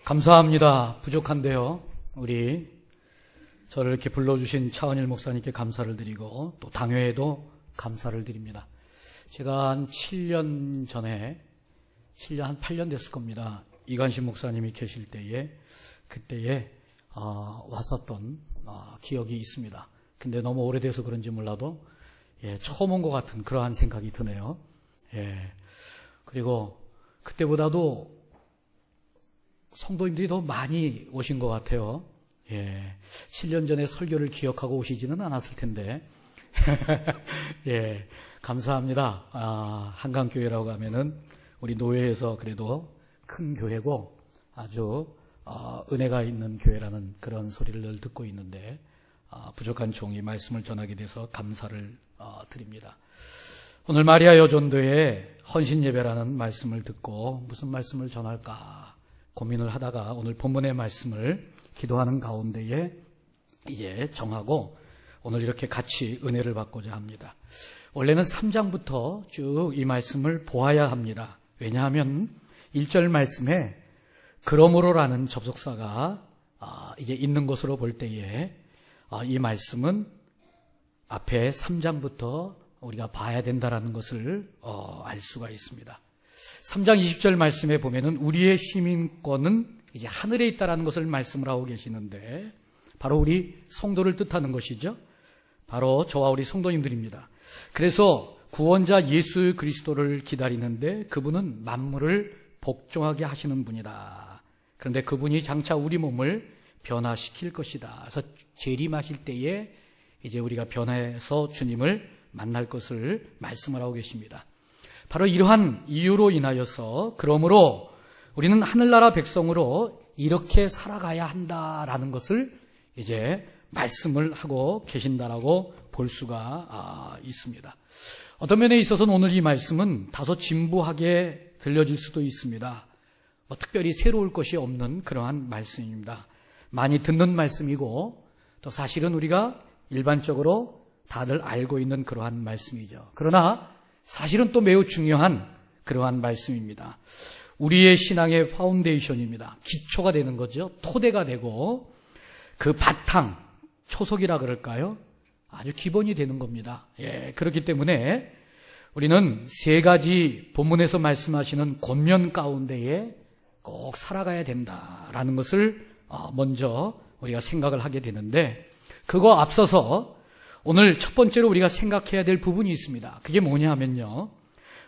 감사합니다. 부족한데요. 우리 저를 이렇게 불러주신 차원일 목사님께 감사를 드리고 또 당회에도 감사를 드립니다. 제가 한 7년 전에, 7년, 한 8년 됐을 겁니다. 이관식 목사님이 계실 때에, 그때에 왔었던 기억이 있습니다. 근데 너무 오래돼서 그런지 몰라도 처음 온 것 같은 그러한 생각이 드네요. 그리고 그때보다도 성도님들이 더 많이 오신 것 같아요. 7년 전에 설교를 기억하고 오시지는 않았을 텐데. 감사합니다. 한강교회라고 하면은 우리 노회에서 그래도 큰 교회고 아주 은혜가 있는 교회라는 그런 소리를 늘 듣고 있는데 부족한 종이 말씀을 전하게 돼서 감사를 드립니다. 오늘 마리아 여전도의 헌신예배라는 말씀을 듣고 무슨 말씀을 전할까 고민을 하다가 오늘 본문의 말씀을 기도하는 가운데에 이제 정하고 오늘 이렇게 같이 은혜를 받고자 합니다. 원래는 3장부터 쭉 이 말씀을 보아야 합니다. 왜냐하면 1절 말씀에 그러므로라는 접속사가 이제 있는 것으로 볼 때에 이 말씀은 앞에 3장부터 우리가 봐야 된다라는 것을 알 수가 있습니다. 3장 20절 말씀에 보면은 우리의 시민권은 이제 하늘에 있다라는 것을 말씀을 하고 계시는데 바로 우리 성도를 뜻하는 것이죠. 바로 저와 우리 성도님들입니다. 그래서 구원자 예수 그리스도를 기다리는데 그분은 만물을 복종하게 하시는 분이다. 그런데 그분이 장차 우리 몸을 변화시킬 것이다. 그래서 재림하실 때에 이제 우리가 변화해서 주님을 만날 것을 말씀을 하고 계십니다. 바로 이러한 이유로 인하여서 그러므로 우리는 하늘나라 백성으로 이렇게 살아가야 한다라는 것을 이제 말씀을 하고 계신다라고 볼 수가 있습니다. 어떤 면에 있어서는 오늘 이 말씀은 다소 진부하게 들려질 수도 있습니다. 특별히 새로울 것이 없는 그러한 말씀입니다. 많이 듣는 말씀이고 또 사실은 우리가 일반적으로 다들 알고 있는 그러한 말씀이죠. 그러나 사실은 또 매우 중요한 그러한 말씀입니다. 우리의 신앙의 파운데이션입니다. 기초가 되는 거죠. 토대가 되고 그 바탕, 초석이라 그럴까요? 아주 기본이 되는 겁니다. 그렇기 때문에 우리는 세 가지 본문에서 말씀하시는 권면 가운데에 꼭 살아가야 된다라는 것을 먼저 우리가 생각을 하게 되는데 그거 앞서서 오늘 첫 번째로 우리가 생각해야 될 부분이 있습니다. 그게 뭐냐 하면요.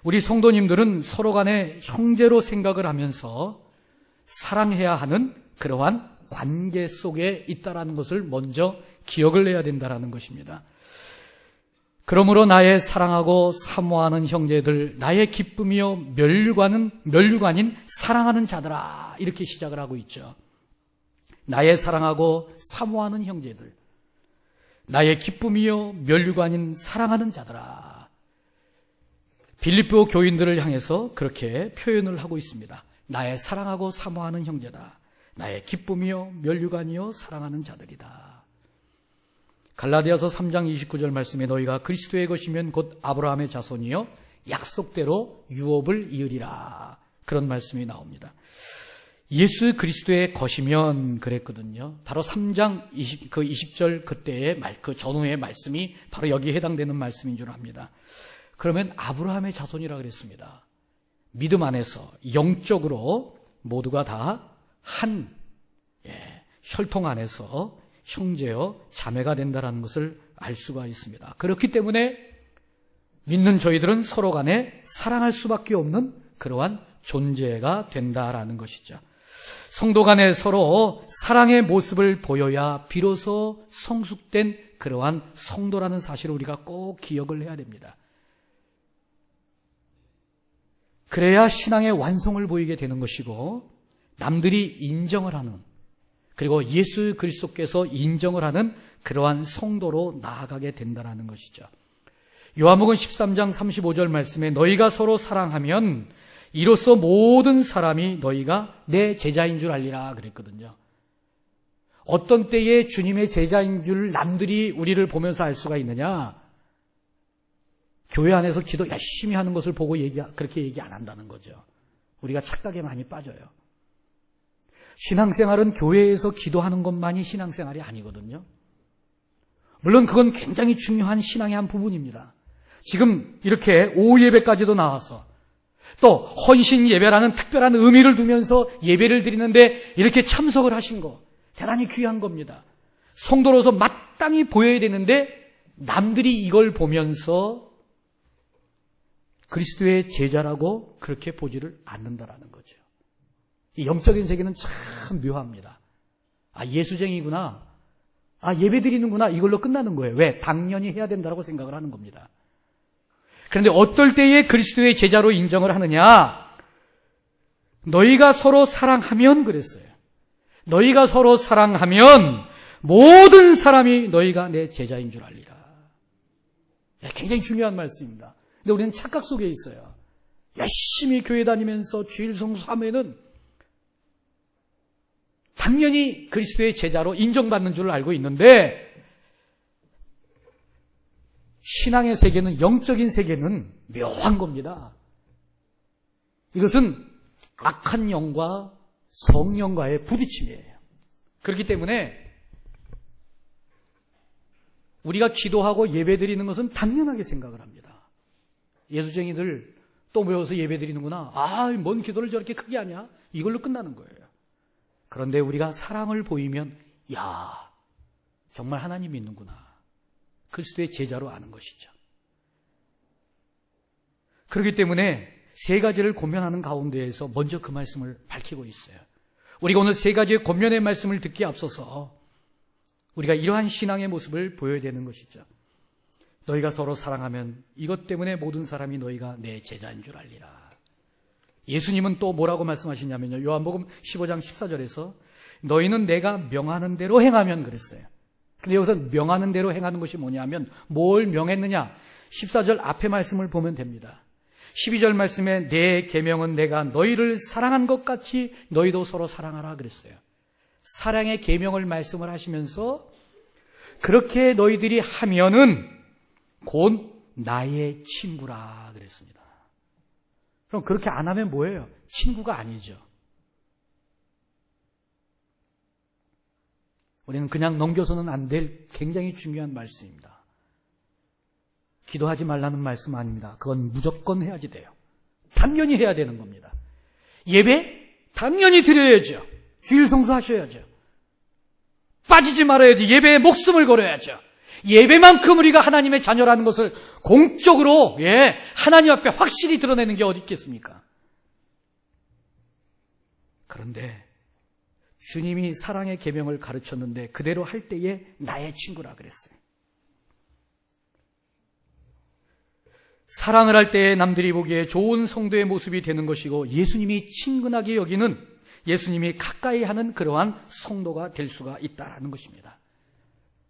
우리 성도님들은 서로 간에 형제로 생각을 하면서 사랑해야 하는 그러한 관계 속에 있다라는 것을 먼저 기억을 해야 된다라는 것입니다. 그러므로 나의 사랑하고 사모하는 형제들, 나의 기쁨이요 면류관인 사랑하는 자들아 이렇게 시작을 하고 있죠. 나의 사랑하고 사모하는 형제들, 나의 기쁨이요 면류관인 사랑하는 자들아. 빌립보 교인들을 향해서 그렇게 표현을 하고 있습니다. 나의 사랑하고 사모하는 형제다. 나의 기쁨이요 면류관이요 사랑하는 자들이다. 갈라디아서 3장 29절 말씀에 너희가 그리스도의 것이면 곧 아브라함의 자손이요 약속대로 유업을 이으리라. 그런 말씀이 나옵니다. 예수 그리스도의 것이면 그랬거든요. 바로 3장 20절 그때의 그 전후의 말씀이 바로 여기에 해당되는 말씀인 줄 압니다. 그러면 아브라함의 자손이라 그랬습니다. 믿음 안에서 영적으로 모두가 다 한 혈통 안에서 형제요 자매가 된다는 것을 알 수가 있습니다. 그렇기 때문에 믿는 저희들은 서로 간에 사랑할 수밖에 없는 그러한 존재가 된다라는 것이죠. 성도 간에 서로 사랑의 모습을 보여야 비로소 성숙된 그러한 성도라는 사실을 우리가 꼭 기억을 해야 됩니다. 그래야 신앙의 완성을 보이게 되는 것이고 남들이 인정을 하는 그리고 예수 그리스도께서 인정을 하는 그러한 성도로 나아가게 된다는 것이죠. 요한복음 13장 35절 말씀에 너희가 서로 사랑하면 이로써 모든 사람이 너희가 내 제자인 줄 알리라 그랬거든요. 어떤 때에 주님의 제자인 줄 남들이 우리를 보면서 알 수가 있느냐? 교회 안에서 기도 열심히 하는 것을 보고 그렇게 얘기 안 한다는 거죠. 우리가 착각에 많이 빠져요. 신앙생활은 교회에서 기도하는 것만이 신앙생활이 아니거든요. 물론 그건 굉장히 중요한 신앙의 한 부분입니다. 지금 이렇게 오후 예배까지도 나와서 또 헌신 예배라는 특별한 의미를 두면서 예배를 드리는데 이렇게 참석을 하신 거 대단히 귀한 겁니다. 성도로서 마땅히 보여야 되는데 남들이 이걸 보면서 그리스도의 제자라고 그렇게 보지를 않는다라는 거죠. 이 영적인 세계는 참 묘합니다. 아, 예수쟁이구나. 아, 예배 드리는구나. 이걸로 끝나는 거예요. 왜? 당연히 해야 된다고 생각을 하는 겁니다. 그런데 어떨 때에 그리스도의 제자로 인정을 하느냐? 너희가 서로 사랑하면 그랬어요. 너희가 서로 사랑하면 모든 사람이 너희가 내 제자인 줄 알리라. 굉장히 중요한 말씀입니다. 근데 우리는 착각 속에 있어요. 열심히 교회 다니면서 주일 성수하면은 당연히 그리스도의 제자로 인정받는 줄 알고 있는데 신앙의 세계는, 영적인 세계는 묘한 겁니다. 이것은 악한 영과 성령과의 부딪힘이에요. 그렇기 때문에 우리가 기도하고 예배드리는 것은 당연하게 생각을 합니다. 예수쟁이들 또 모여서 예배드리는구나. 아, 뭔 기도를 저렇게 크게 하냐? 이걸로 끝나는 거예요. 그런데 우리가 사랑을 보이면 야, 정말 하나님 믿는구나. 그리스도의 제자로 아는 것이죠. 그렇기 때문에 세 가지를 권면하는 가운데에서 먼저 그 말씀을 밝히고 있어요. 우리가 오늘 세 가지의 권면의 말씀을 듣기에 앞서서 우리가 이러한 신앙의 모습을 보여야 되는 것이죠. 너희가 서로 사랑하면 이것 때문에 모든 사람이 너희가 내 제자인 줄 알리라. 예수님은 또 뭐라고 말씀하시냐면요. 요한복음 15장 14절에서 너희는 내가 명하는 대로 행하면 그랬어요. 근데 여기서 명하는 대로 행하는 것이 뭐냐면 뭘 명했느냐? 14절 앞에 말씀을 보면 됩니다. 12절 말씀에 내 계명은 내가 너희를 사랑한 것 같이 너희도 서로 사랑하라 그랬어요. 사랑의 계명을 말씀을 하시면서 그렇게 너희들이 하면은 곧 나의 친구라 그랬습니다. 그럼 그렇게 안 하면 뭐예요? 친구가 아니죠. 우리는 그냥 넘겨서는 안 될 굉장히 중요한 말씀입니다. 기도하지 말라는 말씀 아닙니다. 그건 무조건 해야지 돼요. 당연히 해야 되는 겁니다. 예배? 당연히 드려야죠. 주일 성수하셔야죠. 빠지지 말아야지. 예배에 목숨을 걸어야죠. 예배만큼 우리가 하나님의 자녀라는 것을 공적으로 하나님 앞에 확실히 드러내는 게 어디 있겠습니까? 그런데 주님이 사랑의 계명을 가르쳤는데 그대로 할 때에 나의 친구라 그랬어요. 사랑을 할 때에 남들이 보기에 좋은 성도의 모습이 되는 것이고 예수님이 친근하게 여기는, 예수님이 가까이 하는 그러한 성도가 될 수가 있다는 것입니다.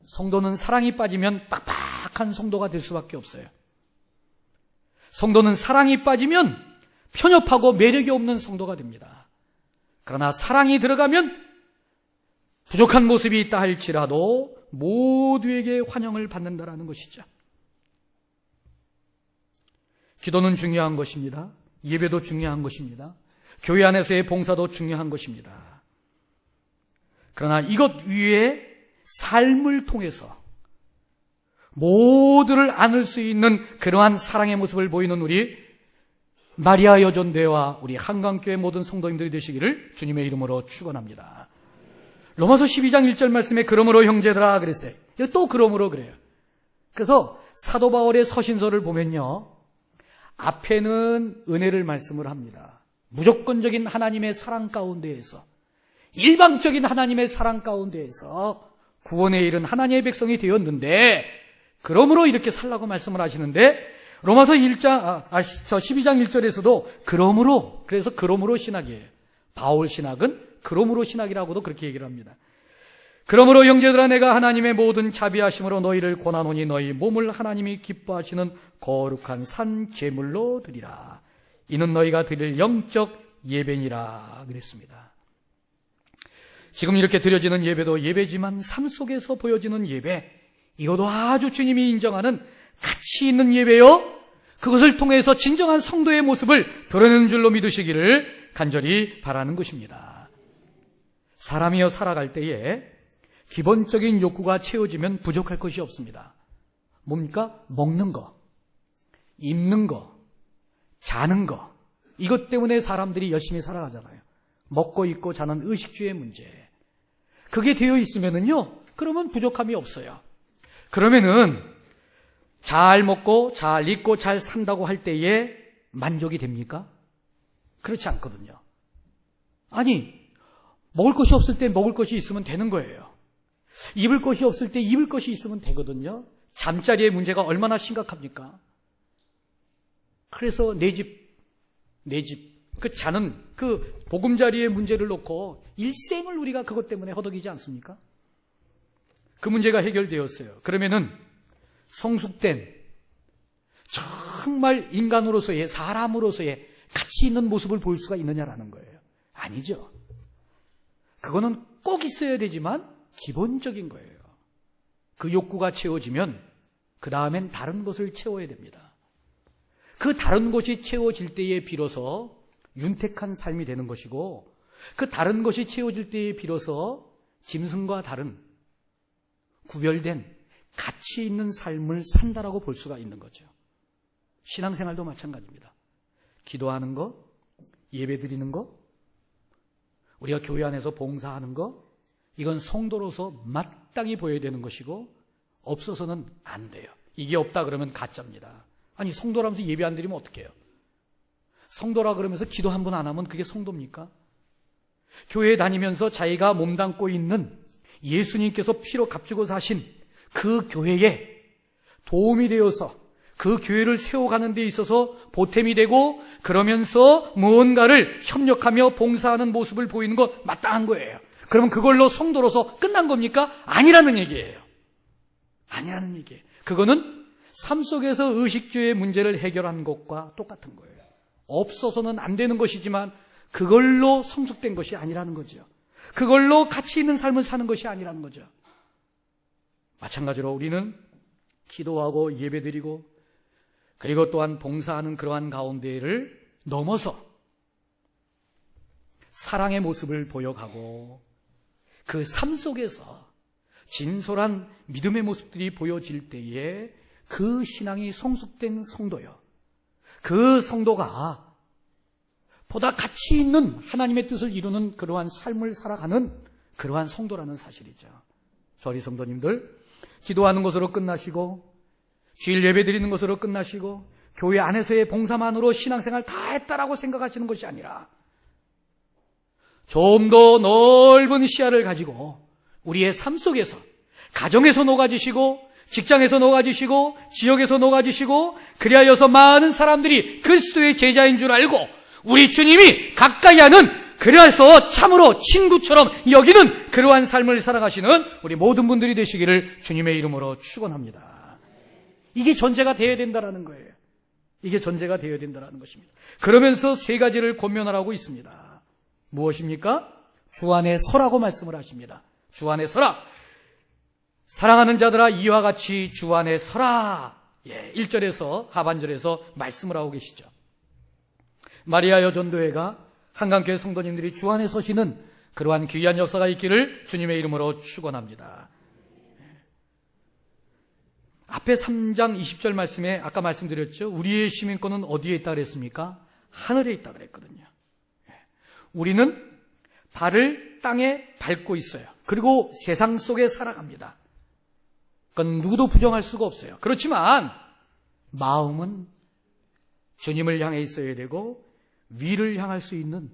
성도는 사랑이 빠지면 빡빡한 성도가 될 수밖에 없어요. 성도는 사랑이 빠지면 편협하고 매력이 없는 성도가 됩니다. 그러나 사랑이 들어가면 부족한 모습이 있다 할지라도 모두에게 환영을 받는다라는 것이죠. 기도는 중요한 것입니다. 예배도 중요한 것입니다. 교회 안에서의 봉사도 중요한 것입니다. 그러나 이것 위에 삶을 통해서 모두를 안을 수 있는 그러한 사랑의 모습을 보이는 우리 마리아 여전대와 우리 한강교회 모든 성도님들이 되시기를 주님의 이름으로 축원합니다. 로마서 12장 1절 말씀에 그러므로 형제들아 그랬어요. 또 그러므로 그래요. 그래서 사도 바울의 서신서를 보면요, 앞에는 은혜를 말씀을 합니다. 무조건적인 하나님의 사랑 가운데에서, 일방적인 하나님의 사랑 가운데에서 구원에 이른 하나님의 백성이 되었는데 그러므로 이렇게 살라고 말씀을 하시는데 로마서 12장 1절에서도 그러므로, 그래서 그러므로 신학이에요. 바울 신학은 그러므로 신학이라고도 그렇게 얘기를 합니다. 그러므로 형제들아 내가 하나님의 모든 자비하심으로 너희를 권하노니 너희 몸을 하나님이 기뻐하시는 거룩한 산 제물로 드리라. 이는 너희가 드릴 영적 예배니라 그랬습니다. 지금 이렇게 드려지는 예배도 예배지만 삶 속에서 보여지는 예배, 이것도 아주 주님이 인정하는 가치 있는 예배요, 그것을 통해서 진정한 성도의 모습을 드러내는 줄로 믿으시기를 간절히 바라는 것입니다. 사람이여 살아갈 때에 기본적인 욕구가 채워지면 부족할 것이 없습니다. 뭡니까? 먹는 거, 입는 거, 자는 거. 이것 때문에 사람들이 열심히 살아가잖아요. 먹고 입고 자는 의식주의 문제. 그게 되어 있으면은요, 그러면 부족함이 없어요. 그러면은 잘 먹고 잘 입고 잘 산다고 할 때에 만족이 됩니까? 그렇지 않거든요. 아니, 먹을 것이 없을 때 먹을 것이 있으면 되는 거예요. 입을 것이 없을 때 입을 것이 있으면 되거든요. 잠자리의 문제가 얼마나 심각합니까? 그래서 내 집, 그 자는 그 보금자리의 문제를 놓고 일생을 우리가 그것 때문에 허덕이지 않습니까? 그 문제가 해결되었어요. 그러면은 성숙된 정말 인간으로서의, 사람으로서의 가치 있는 모습을 보일 수가 있느냐라는 거예요. 아니죠. 그거는 꼭 있어야 되지만 기본적인 거예요. 그 욕구가 채워지면 그 다음엔 다른 것을 채워야 됩니다. 그 다른 것이 채워질 때에 비로소 윤택한 삶이 되는 것이고, 그 다른 것이 채워질 때에 비로소 짐승과 다른 구별된 가치 있는 삶을 산다라고 볼 수가 있는 거죠. 신앙생활도 마찬가지입니다. 기도하는 거, 예배 드리는 거, 우리가 교회 안에서 봉사하는 거, 이건 성도로서 마땅히 보여야 되는 것이고 없어서는 안 돼요. 이게 없다 그러면 가짜입니다. 아니, 성도라면서 예배 안 드리면 어떡해요? 성도라 그러면서 기도 한 번 안 하면 그게 성도입니까? 교회에 다니면서 자기가 몸담고 있는 예수님께서 피로 값주고 사신 그 교회에 도움이 되어서 그 교회를 세워가는 데 있어서 보탬이 되고, 그러면서 무언가를 협력하며 봉사하는 모습을 보이는 거 마땅한 거예요. 그러면 그걸로 성도로서 끝난 겁니까? 아니라는 얘기예요. 아니라는 얘기예요. 그거는 삶 속에서 의식주의 문제를 해결한 것과 똑같은 거예요. 없어서는 안 되는 것이지만 그걸로 성숙된 것이 아니라는 거죠. 그걸로 가치 있는 삶을 사는 것이 아니라는 거죠. 마찬가지로 우리는 기도하고 예배드리고 그리고 또한 봉사하는 그러한 가운데를 넘어서 사랑의 모습을 보여가고 그 삶 속에서 진솔한 믿음의 모습들이 보여질 때에 그 신앙이 성숙된 성도요, 그 성도가 보다 가치 있는 하나님의 뜻을 이루는 그러한 삶을 살아가는 그러한 성도라는 사실이죠. 저리 성도님들, 기도하는 것으로 끝나시고 주일 예배 드리는 것으로 끝나시고 교회 안에서의 봉사만으로 신앙생활 다 했다라고 생각하시는 것이 아니라 좀 더 넓은 시야를 가지고 우리의 삶 속에서 가정에서 녹아지시고 직장에서 녹아지시고 지역에서 녹아지시고, 그리하여서 많은 사람들이 그리스도의 제자인 줄 알고 우리 주님이 가까이 하는, 그래서 참으로 친구처럼 여기는 그러한 삶을 살아가시는 우리 모든 분들이 되시기를 주님의 이름으로 축원합니다. 이게 전제가 되어야 된다는 거예요. 이게 전제가 되어야 된다는 것입니다. 그러면서 세 가지를 권면하라고 있습니다. 무엇입니까? 주 안에 서라고 말씀을 하십니다. 주 안에 서라. 사랑하는 자들아, 이와 같이 주 안에 서라. 1절에서 하반절에서 말씀을 하고 계시죠. 마리아 여전도회가 한강교회 성도님들이 주 안에 서시는 그러한 귀한 역사가 있기를 주님의 이름으로 축원합니다. 앞에 3장 20절 말씀에 아까 말씀드렸죠. 우리의 시민권은 어디에 있다 그랬습니까? 하늘에 있다 그랬거든요. 우리는 발을 땅에 밟고 있어요. 그리고 세상 속에 살아갑니다. 그건 누구도 부정할 수가 없어요. 그렇지만 마음은 주님을 향해 있어야 되고 위를 향할 수 있는,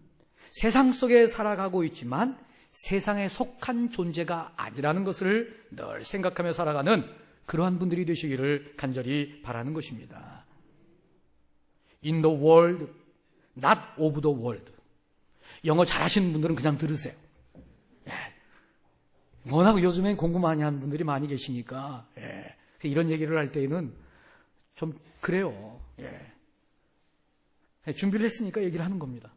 세상 속에 살아가고 있지만 세상에 속한 존재가 아니라는 것을 늘 생각하며 살아가는 그러한 분들이 되시기를 간절히 바라는 것입니다. In the world, not of the world. 영어 잘하시는 분들은 그냥 들으세요. 워낙 요즘엔 공부 많이 하는 분들이 많이 계시니까 이런 얘기를 할 때에는 좀 그래요. 준비를 했으니까 얘기를 하는 겁니다.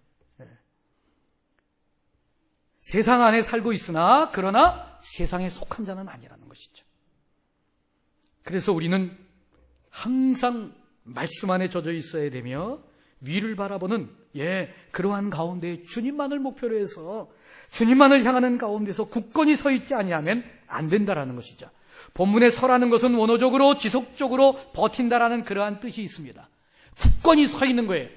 세상 안에 살고 있으나 그러나 세상에 속한 자는 아니라는 것이죠. 그래서 우리는 항상 말씀 안에 젖어 있어야 되며 위를 바라보는 그러한 가운데 주님만을 목표로 해서 주님만을 향하는 가운데서 굳건히 서 있지 아니하면 안 된다라는 것이죠. 본문에 서라는 것은 원어적으로 지속적으로 버틴다라는 그러한 뜻이 있습니다. 굳건히 서 있는 거예요.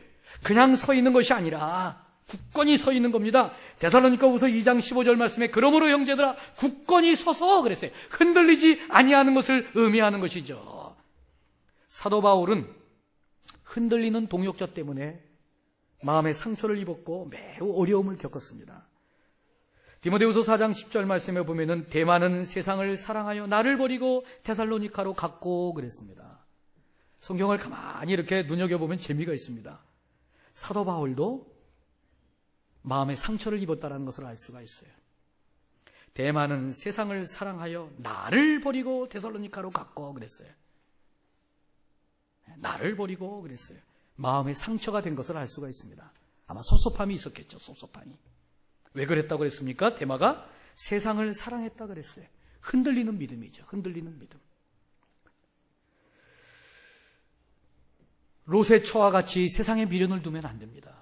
그냥 서 있는 것이 아니라 굳건히 서 있는 겁니다. 데살로니가후서 2장 15절 말씀에 그러므로 형제들아 굳건히 서서 그랬어요. 흔들리지 아니하는 것을 의미하는 것이죠. 사도 바울은 흔들리는 동역자 때문에 마음의 상처를 입었고 매우 어려움을 겪었습니다. 디모데후서 4장 10절 말씀에 보면은 대마는 세상을 사랑하여 나를 버리고 데살로니카로 갔고 그랬습니다. 성경을 가만히 이렇게 눈여겨보면 재미가 있습니다. 사도 바울도 마음의 상처를 입었다는 것을 알 수가 있어요. 대마는 세상을 사랑하여 나를 버리고 데살로니카로 갔고 그랬어요. 나를 버리고 그랬어요. 마음의 상처가 된 것을 알 수가 있습니다. 아마 섭섭함이 있었겠죠. 섭섭함이. 왜 그랬다고 그랬습니까? 대마가 세상을 사랑했다 그랬어요. 흔들리는 믿음이죠. 흔들리는 믿음. 롯의 처와 같이 세상에 미련을 두면 안 됩니다.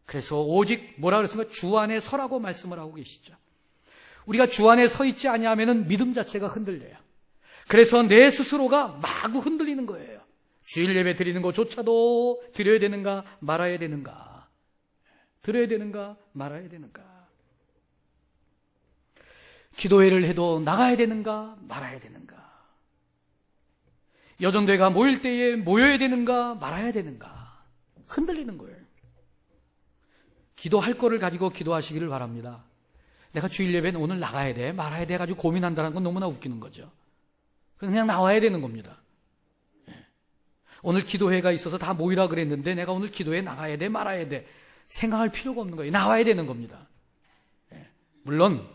그래서 오직 뭐라 그랬습니까? 주 안에 서라고 말씀을 하고 계시죠. 우리가 주 안에 서 있지 아니하면 믿음 자체가 흔들려요. 그래서 내 스스로가 마구 흔들리는 거예요. 주일 예배 드리는 것조차도 드려야 되는가 말아야 되는가, 드려야 되는가 말아야 되는가, 기도회를 해도 나가야 되는가 말아야 되는가, 여전대가 모일 때에 모여야 되는가 말아야 되는가, 흔들리는 거예요. 기도할 거를 가지고 기도하시기를 바랍니다. 내가 주일 예배는 오늘 나가야 돼 말아야 돼 가지고 고민한다는 건 너무나 웃기는 거죠. 그냥 나와야 되는 겁니다. 오늘 기도회가 있어서 다 모이라 그랬는데 내가 오늘 기도회 나가야 돼 말아야 돼 생각할 필요가 없는 거예요. 나와야 되는 겁니다. 물론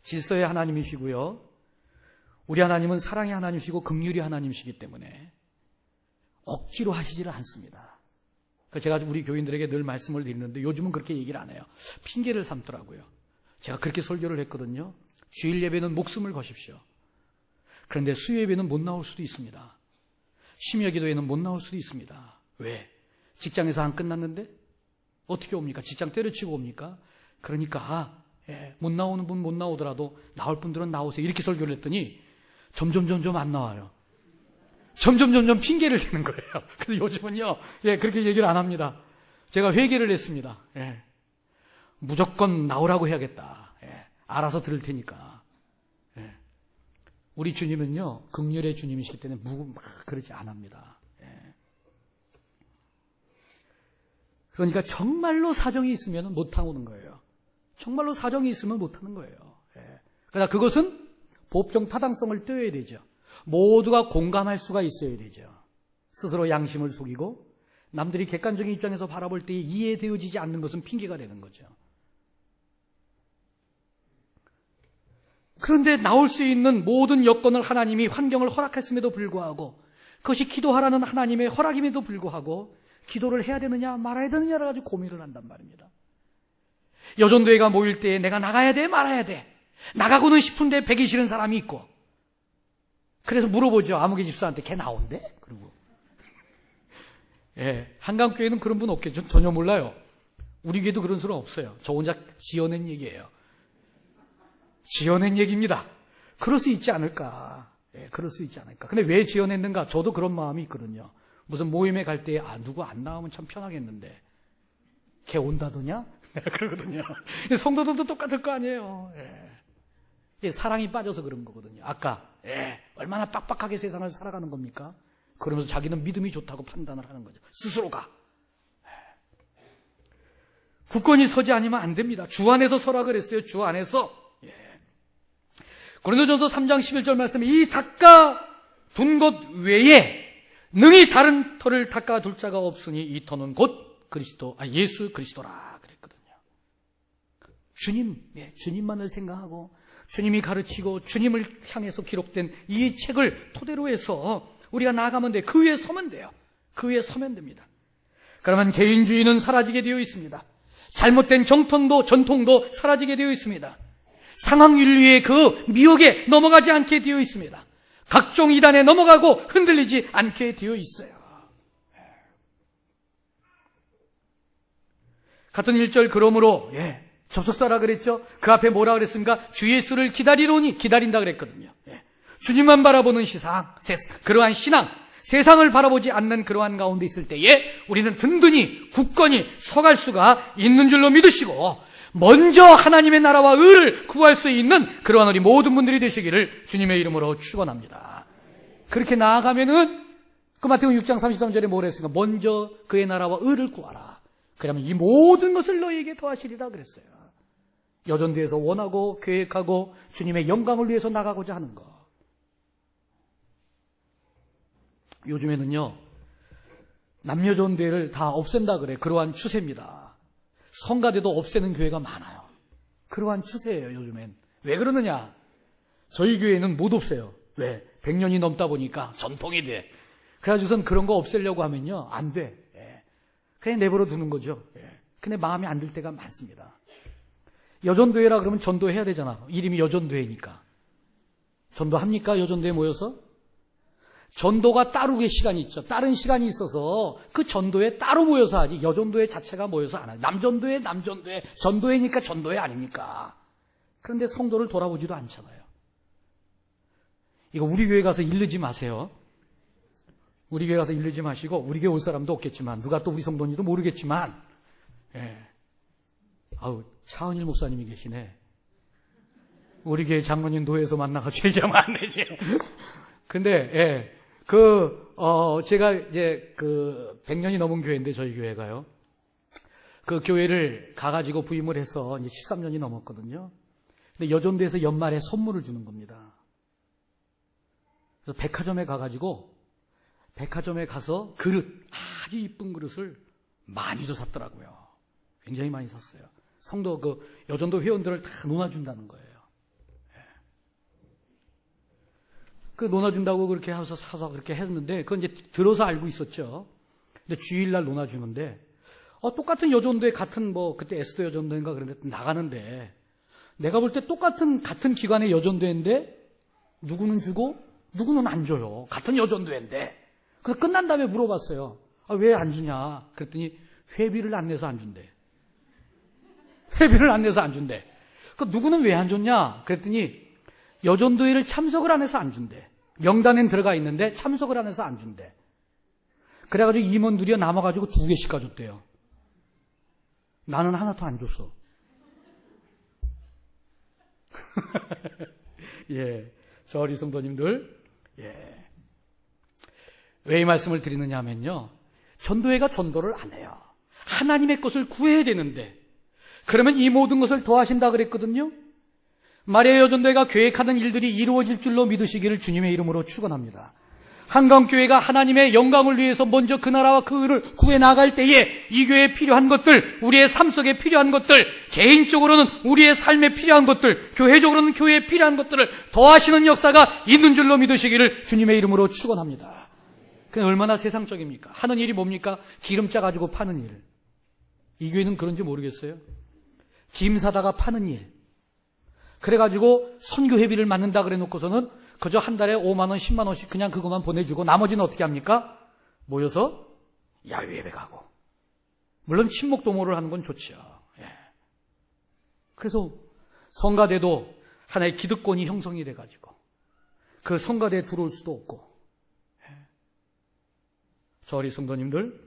질서의 하나님이시고요, 우리 하나님은 사랑의 하나님이시고 긍휼의 하나님이시기 때문에 억지로 하시지를 않습니다. 제가 우리 교인들에게 늘 말씀을 드리는데 요즘은 그렇게 얘기를 안 해요. 핑계를 삼더라고요. 제가 그렇게 설교를 했거든요. 주일 예배는 목숨을 거십시오. 그런데 수요 예배는 못 나올 수도 있습니다. 심야 기도회는 못 나올 수도 있습니다. 왜? 직장에서 안 끝났는데? 어떻게 옵니까? 직장 때려치고 옵니까? 그러니까 못 나오는 분 못 나오더라도 나올 분들은 나오세요. 이렇게 설교를 했더니 점점 안 나와요. 점점 핑계를 대는 거예요. 그래서 요즘은요, 그렇게 얘기를 안 합니다. 제가 회개를 했습니다. 무조건 나오라고 해야겠다. 알아서 들을 테니까. 우리 주님은요, 긍휼의 주님이시기 때문에 막 그러지 않습니다. 그러니까 정말로 사정이 있으면 못하는 거예요. 정말로 사정이 있으면 못하는 거예요. 그러나 그것은 법정 타당성을 떼어야 되죠. 모두가 공감할 수가 있어야 되죠. 스스로 양심을 속이고 남들이 객관적인 입장에서 바라볼 때 이해되어지지 않는 것은 핑계가 되는 거죠. 그런데 나올 수 있는 모든 여건을 하나님이 환경을 허락했음에도 불구하고 그것이 기도하라는 하나님의 허락임에도 불구하고 기도를 해야 되느냐 말아야 되느냐를 가지고 고민을 한단 말입니다. 여전도회가 모일 때에 내가 나가야 돼 말아야 돼 나가고는 싶은데 배기 싫은 사람이 있고, 그래서 물어보죠. 아무개 집사한테 걔 나온대? 그리고 한강교회는 그런 분 없겠죠. 전혀 몰라요. 우리 교회도 그런 수는 없어요. 저 혼자 지어낸 얘기예요. 지어낸 얘기입니다. 그럴 수 있지 않을까. 그럴 수 있지 않을까. 근데 왜 지어냈는가? 저도 그런 마음이 있거든요. 무슨 모임에 갈 때 누구 안 나오면 참 편하겠는데 걔 온다더냐? 그러거든요. 성도들도 똑같을 거 아니에요. 사랑이 빠져서 그런 거거든요. 아까 얼마나 빡빡하게 세상을 살아가는 겁니까? 그러면서 자기는 믿음이 좋다고 판단을 하는 거죠. 스스로가. 굳건히 서지 않으면 안 됩니다. 주 안에서 서라 그랬어요. 주 안에서. 고린도전서 3장 11절 말씀에 이 닦아둔 것 외에 능히 다른 터를 닦아둘 자가 없으니 이 터는 곧 예수 그리스도라 그랬거든요. 주님만을 생각하고 주님이 가르치고 주님을 향해서 기록된 이 책을 토대로 해서 우리가 나아가면 돼요. 그 위에 서면 돼요. 그 위에 서면 됩니다. 그러면 개인주의는 사라지게 되어 있습니다. 잘못된 전통도 사라지게 되어 있습니다. 상황윤리의 그 미혹에 넘어가지 않게 되어 있습니다. 각종 이단에 넘어가고 흔들리지 않게 되어 있어요. 같은 1절 그러므로 접속사라 그랬죠. 그 앞에 뭐라 그랬습니까? 주 예수를 기다리로니 기다린다 그랬거든요. 주님만 바라보는 그러한 신앙, 세상을 바라보지 않는 그러한 가운데 있을 때에 우리는 든든히 굳건히 서갈 수가 있는 줄로 믿으시고 먼저 하나님의 나라와 의를 구할 수 있는 그러한 우리 모든 분들이 되시기를 주님의 이름으로 축원합니다. 그렇게 나아가면은 그 마태복음 6장 33절에 뭐라 했습니까? 먼저 그의 나라와 의를 구하라. 그러면 이 모든 것을 너희에게 더하시리라 그랬어요. 여전도에서 원하고 계획하고 주님의 영광을 위해서 나가고자 하는 것. 요즘에는요, 남녀전도회를 다 없앤다 그래. 그러한 추세입니다. 성가대도 없애는 교회가 많아요. 그러한 추세예요, 요즘엔. 왜 그러느냐? 저희 교회는 못 없애요. 왜? 100년이 넘다 보니까 전통이 돼. 그래가지고선 그런 거 없애려고 하면요, 안 돼. 그냥 내버려 두는 거죠. 근데 마음에 안 들 때가 많습니다. 여전도회라 그러면 전도해야 되잖아. 이름이 여전도회니까. 전도합니까? 여전도회 모여서? 전도가 따르게 시간이 있죠. 다른 시간이 있어서 그 전도회 따로 모여서 하지. 여전도회 자체가 모여서 안 하죠. 남전도회, 전도회니까 전도회 아닙니까? 그런데 성도를 돌아보지도 않잖아요. 이거 우리 교회 가서 일르지 마세요. 우리 교회 가서 일르지 마시고, 우리 교회 올 사람도 없겠지만, 누가 또 우리 성도인지도 모르겠지만, 차은일 목사님이 계시네. 우리 교회 장로님 노회에서 만나가지고 얘기하면 안 되지. 근데, 제가 이제 100년이 넘은 교회인데, 저희 교회가요. 그 교회를 가가지고 부임을 해서 이제 13년이 넘었거든요. 근데 여전도에서 연말에 선물을 주는 겁니다. 그래서 백화점에 가서 그릇, 아주 이쁜 그릇을 많이도 샀더라고요. 굉장히 많이 샀어요. 성도 여전도 회원들을 다 논아준다는 거예요. 그 논아준다고 그렇게 해서 사서 그렇게 했는데, 그건 이제 들어서 알고 있었죠. 근데 주일날 논아주는데, 똑같은 여전도에 같은 그때 에스더 여전도인가 그런데 나가는데, 내가 볼 때 같은 기관의 여전도인데, 누구는 주고, 누구는 안 줘요. 같은 여전도인데. 그래서 끝난 다음에 물어봤어요. 왜 안 주냐? 그랬더니, 회비를 안 내서 안 준대. 회비를 안 내서 안 준대. 누구는 왜 안 줬냐? 그랬더니, 여전도회를 참석을 안 해서 안 준대. 명단엔 들어가 있는데 참석을 안 해서 안 준대. 그래가지고 임원들이 남아가지고 2개씩 가줬대요. 나는 하나도 안 줬어. 저 어린 성도님들, 왜 이 말씀을 드리느냐 하면요, 전도회가 전도를 안 해요. 하나님의 것을 구해야 되는데, 그러면 이 모든 것을 더하신다 그랬거든요. 마리아 여전도회가 계획하는 일들이 이루어질 줄로 믿으시기를 주님의 이름으로 축원합니다. 한강교회가 하나님의 영광을 위해서 먼저 그 나라와 그 의를 구해 나갈 때에 이 교회에 필요한 것들, 우리의 삶 속에 필요한 것들, 개인적으로는 우리의 삶에 필요한 것들, 교회적으로는 교회에 필요한 것들을 더하시는 역사가 있는 줄로 믿으시기를 주님의 이름으로 축원합니다. 그게 얼마나 세상적입니까? 하는 일이 뭡니까? 기름 짜가지고 파는 일. 이 교회는 그런지 모르겠어요. 김 사다가 파는 일. 그래가지고 선교회비를 맞는다 그래 놓고서는 그저 한 달에 5만 원, 10만 원씩 그냥 그것만 보내주고 나머지는 어떻게 합니까? 모여서 야유회배 가고. 물론 친목도모를 하는 건 좋죠. 그래서 성가대도 하나의 기득권이 형성이 돼가지고 그 성가대에 들어올 수도 없고. 저 어린 성도님들,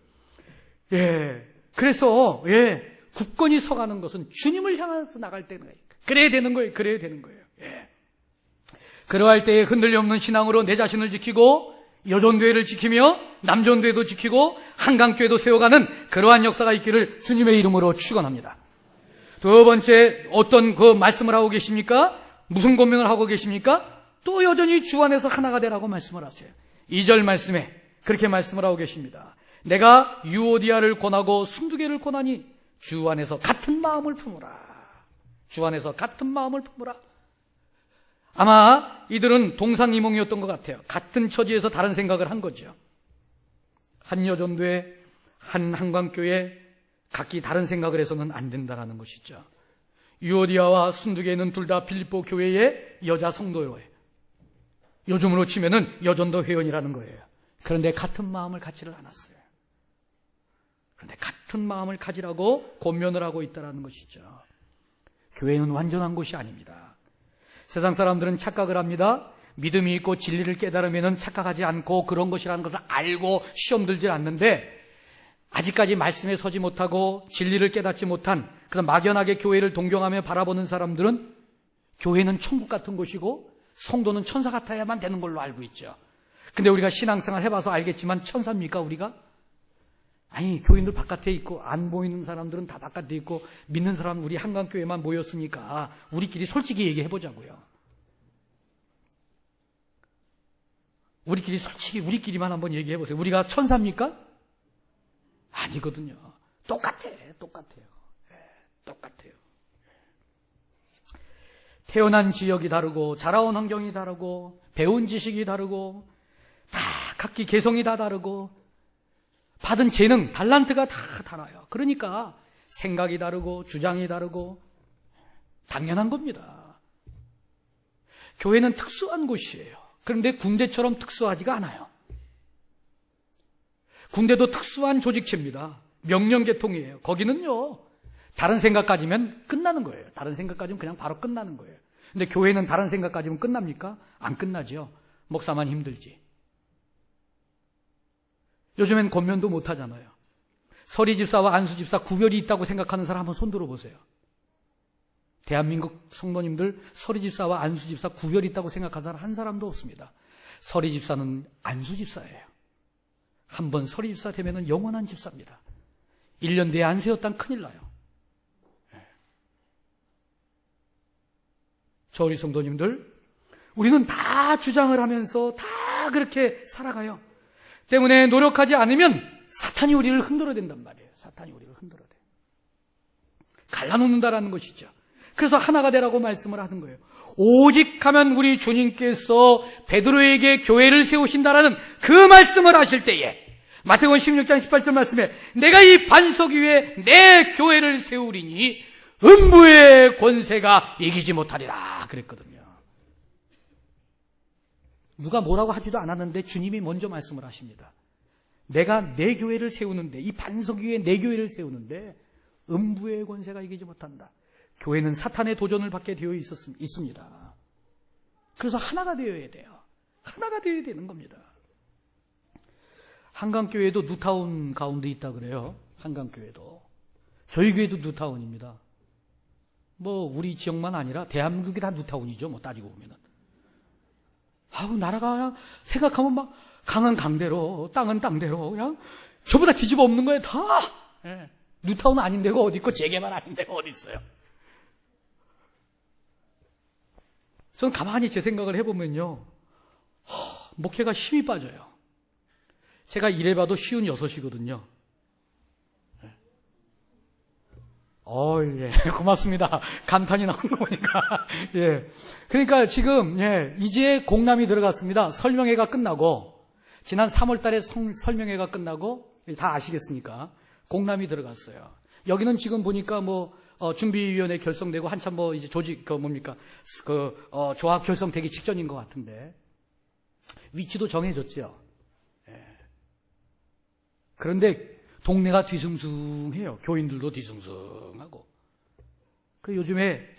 그래서 굳건히 서가는 것은 주님을 향해서 나갈 때는 그래야 되는 거예요. 그러할 때에 흔들림 없는 신앙으로 내 자신을 지키고 여전도회를 지키며 남전도회도 지키고 한강교회도 세워가는 그러한 역사가 있기를 주님의 이름으로 축원합니다. 두 번째, 어떤 말씀을 하고 계십니까? 무슨 권명을 하고 계십니까? 또 여전히 주 안에서 하나가 되라고 말씀을 하세요. 2절 말씀에 그렇게 말씀을 하고 계십니다. 내가 유오디아를 권하고 순두개를 권하니 주 안에서 같은 마음을 품으라. 주 안에서 같은 마음을 품으라. 아마 이들은 동상이몽이었던 것 같아요. 같은 처지에서 다른 생각을 한 거죠. 한 여전도회, 한 한강교회 각기 다른 생각을 해서는 안 된다는 것이죠. 유오디아와 순두개는 둘 다 빌립보 교회의 여자 성도예요. 요즘으로 치면은 여전도 회원이라는 거예요. 그런데 같은 마음을 갖지를 않았어요. 그런데 같은 마음을 가지라고 권면을 하고 있다는 것이죠. 교회는 완전한 곳이 아닙니다. 세상 사람들은 착각을 합니다. 믿음이 있고 진리를 깨달으면 착각하지 않고 그런 것이라는 것을 알고 시험 들지 않는데, 아직까지 말씀에 서지 못하고 진리를 깨닫지 못한 그런 막연하게 교회를 동경하며 바라보는 사람들은 교회는 천국 같은 곳이고 성도는 천사 같아야만 되는 걸로 알고 있죠. 근데 우리가 신앙생활 해봐서 알겠지만 천사입니까 우리가? 아니, 교인들 바깥에 있고 안 보이는 사람들은 다 바깥에 있고 믿는 사람은 우리 한강교회만 모였으니까 우리끼리 솔직히 얘기해보자고요. 우리끼리 솔직히 우리끼리만 한번 얘기해보세요. 우리가 천사입니까? 아니거든요. 똑같아요. 똑같아요. 태어난 지역이 다르고 자라온 환경이 다르고 배운 지식이 다르고 다 각기 개성이 다 다르고 받은 재능, 달란트가 다 달라요. 그러니까 생각이 다르고 주장이 다르고 당연한 겁니다. 교회는 특수한 곳이에요. 그런데 군대처럼 특수하지가 않아요. 군대도 특수한 조직체입니다. 명령계통이에요. 거기는요, 다른 생각 가지면 끝나는 거예요. 다른 생각 가지면 그냥 바로 끝나는 거예요. 근데 교회는 다른 생각 가지면 끝납니까? 안 끝나죠. 목사만 힘들지. 요즘엔 권면도 못 하잖아요. 서리 집사와 안수 집사 구별이 있다고 생각하는 사람 한번 손 들어보세요. 대한민국 성도님들, 서리 집사와 안수 집사 구별이 있다고 생각하는 사람 한 사람도 없습니다. 서리 집사는 안수 집사예요. 한번 서리 집사 되면 영원한 집사입니다. 1년 뒤에 안 세웠다면 큰일 나요. 저 우리 성도님들, 우리는 다 주장을 하면서 다 그렇게 살아가요. 때문에 노력하지 않으면 사탄이 우리를 흔들어댄단 말이에요. 사탄이 우리를 흔들어대. 갈라놓는다라는 것이죠. 그래서 하나가 되라고 말씀을 하는 거예요. 오직 하면 우리 주님께서 베드로에게 교회를 세우신다라는 그 말씀을 하실 때에 마태복음 16장 18절 말씀에 내가 이 반석 위에 내 교회를 세우리니 음부의 권세가 이기지 못하리라 그랬거든요. 누가 뭐라고 하지도 않았는데 주님이 먼저 말씀을 하십니다. 내가 내 교회를 세우는데, 이 반석 위에 내 교회를 세우는데 음부의 권세가 이기지 못한다. 교회는 사탄의 도전을 받게 되어 있습니다. 그래서 하나가 되어야 돼요. 하나가 되어야 되는 겁니다. 한강교회도 뉴타운 가운데 있다 그래요. 한강교회도. 저희 교회도 뉴타운입니다. 뭐 우리 지역만 아니라 대한민국이 다 뉴타운이죠. 뭐 따지고 보면은. 나라가 그냥 생각하면 막 강은 강대로, 땅은 땅대로 그냥 전부 다 뒤집어 엎는 거예요. 다. 예. 뉴타운 아닌 데가 어디 있고 재개발 아닌 데가 어디 있어요. 저는 가만히 제 생각을 해보면요, 목회가 힘이 빠져요. 제가 이래봐도 56이거든요. 예. 고맙습니다. 감탄이 나온 거 보니까. 예. 그러니까 지금, 이제 공람이 들어갔습니다. 설명회가 끝나고, 지난 3월 달에 설명회가 끝나고, 다 아시겠습니까? 공람이 들어갔어요. 여기는 지금 보니까 준비위원회 결성되고 한참 이제 조직, 조합 결성되기 직전인 것 같은데, 위치도 정해졌죠. 예. 그런데, 동네가 뒤숭숭해요. 교인들도 뒤숭숭하고. 요즘에,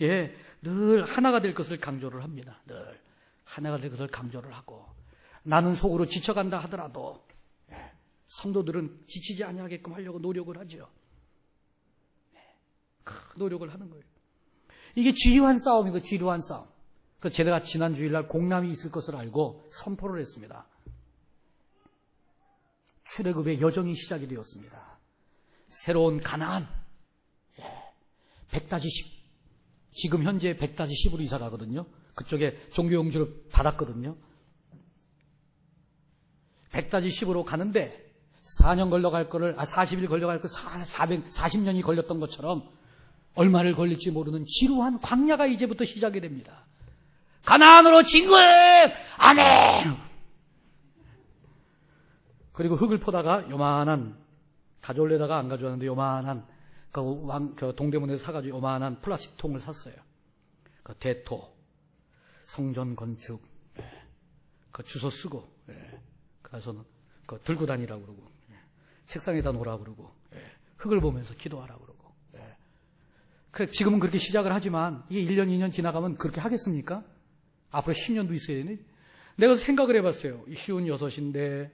늘 하나가 될 것을 강조를 합니다. 늘 하나가 될 것을 강조를 하고. 나는 속으로 지쳐간다 하더라도, 성도들은 지치지 아니하게끔 하려고 노력을 하죠. 노력을 하는 거예요. 이게 지루한 싸움이고, 지루한 싸움. 제가 지난 주일날 공람이 있을 것을 알고 선포를 했습니다. 출애굽의 여정이 시작이 되었습니다. 새로운 가나안, 100-10, 지금 현재 100-10으로 이사 가거든요. 그쪽에 종교 용지를 받았거든요. 100-10으로 가는데 4년 걸려갈 거를 40일 걸려갈 거 440년이 걸렸던 것처럼 얼마를 걸릴지 모르는 지루한 광야가 이제부터 시작이 됩니다. 가나안으로 진군! 아멘! 그리고 흙을 퍼다가 요만한, 가져올래다가 안 가져왔는데 요만한, 동대문에서 사가지고 요만한 플라스틱 통을 샀어요. 대토, 성전 건축, 주소 쓰고, 그래서는 들고 다니라고 그러고, 책상에다 놓으라 그러고, 흙을 보면서 기도하라 그러고. 그래, 지금은 그렇게 시작을 하지만 이게 1년, 2년 지나가면 그렇게 하겠습니까? 앞으로 10년도 있어야 되니? 내가 생각을 해봤어요. 쉬운 6인데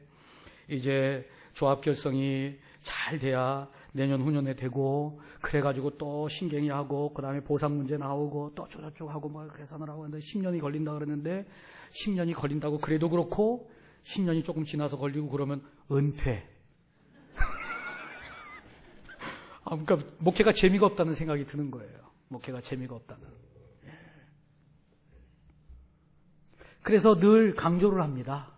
이제 조합 결성이 잘 돼야 내년 후년에 되고, 그래가지고 또 신경이 하고, 그 다음에 보상 문제 나오고, 또 저쪽 하고 막 계산을 하고 하는데 10년이 걸린다 그랬는데, 10년이 걸린다고 그래도 그렇고, 10년이 조금 지나서 걸리고 그러면 은퇴. 그러니까 목회가 재미가 없다는 생각이 드는 거예요. 목회가 재미가 없다는. 그래서 늘 강조를 합니다.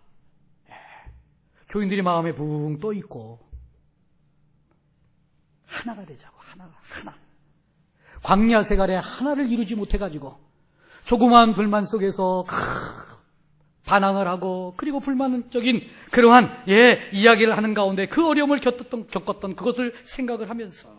교인들이 마음에 붕 떠 있고 하나가 되자고. 하나. 광야 생활에 하나를 이루지 못해가지고 조그마한 불만 속에서 반항을 하고, 그리고 불만적인 그러한 이야기를 하는 가운데 그 어려움을 겪었던 그것을 생각을 하면서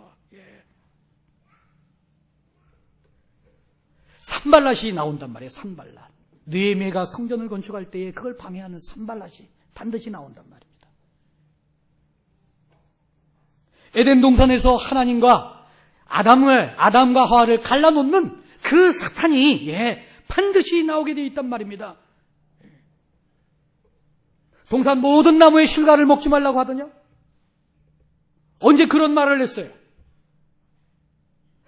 산발랏이 나온단 말이에요. 산발랏. 느헤미야가 성전을 건축할 때에 그걸 방해하는 산발랏이 반드시 나온단 말입니다. 에덴 동산에서 하나님과 아담과 하와를 갈라놓는 그 사탄이 반드시 나오게 되어 있단 말입니다. 동산 모든 나무의 실과를 먹지 말라고 하더냐? 언제 그런 말을 했어요?